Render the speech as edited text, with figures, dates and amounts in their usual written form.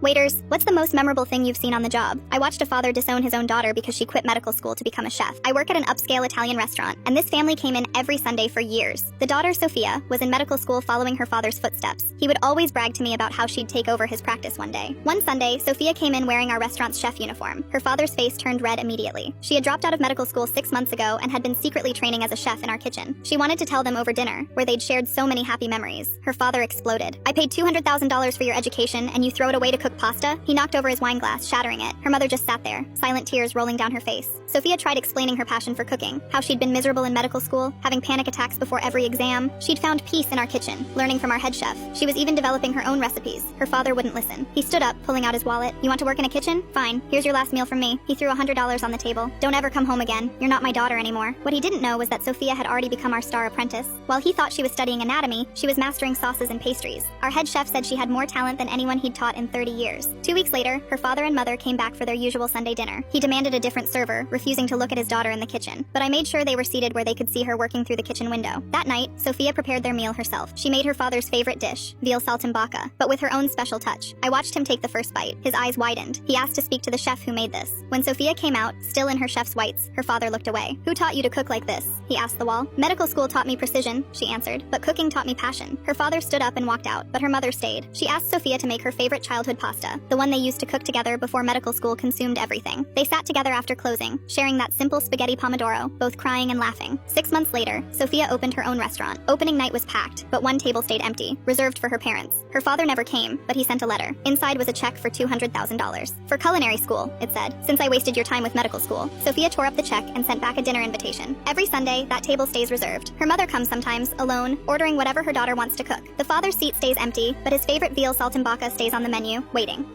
Waiters, what's the most memorable thing you've seen on the job? I watched a father disown his own daughter because she quit medical school to become a chef. I work at an upscale Italian restaurant, and this family came in every Sunday for years. The daughter, Sophia, was in medical school following her father's footsteps. He would always brag to me about how she'd take over his practice one day. One Sunday, Sophia came in wearing our restaurant's chef uniform. Her father's face turned red immediately. She had dropped out of medical school 6 months ago and had been secretly training as a chef in our kitchen. She wanted to tell them over dinner, where they'd shared so many happy memories. Her father exploded. I paid $200,000 for your education, and you throw it away to cook pasta? He knocked over his wine glass, shattering it. Her mother just sat there, silent tears rolling down her face. Sophia tried explaining her passion for cooking, how she'd been miserable in medical school, having panic attacks before every exam. She'd found peace in our kitchen, learning from our head chef. She was even developing her own recipes. Her father wouldn't listen. He stood up, pulling out his wallet. You want to work in a kitchen? Fine. Here's your last meal from me. He threw $100 on the table. Don't ever come home again. You're not my daughter anymore. What he didn't know was that Sophia had already become our star apprentice. While he thought she was studying anatomy, she was mastering sauces and pastries. Our head chef said she had more talent than anyone he'd taught in 30 years. 2 weeks later, her father and mother came back for their usual Sunday dinner. He demanded a different server, refusing to look at his daughter in the kitchen. But I made sure they were seated where they could see her working through the kitchen window. That night, Sophia prepared their meal herself. She made her father's favorite dish, veal saltimbocca, but with her own special touch. I watched him take the first bite. His eyes widened. He asked to speak to the chef who made this. When Sophia came out, still in her chef's whites, her father looked away. Who taught you to cook like this? He asked the wall. Medical school taught me precision, she answered, but cooking taught me passion. Her father stood up and walked out, but her mother stayed. She asked Sophia to make her favorite childhood pasta, the one they used to cook together before medical school consumed everything. They sat together after closing, sharing that simple spaghetti pomodoro, both crying and laughing. 6 months later, Sophia opened her own restaurant. Opening night was packed, but one table stayed empty, reserved for her parents. Her father never came, but he sent a letter. Inside was a check for $200,000. For culinary school, it said. Since I wasted your time with medical school. Sophia tore up the check and sent back a dinner invitation. Every Sunday, that table stays reserved. Her mother comes sometimes, alone, ordering whatever her daughter wants to cook. The father's seat stays empty, but his favorite veal saltimbocca stays on the menu, waiting.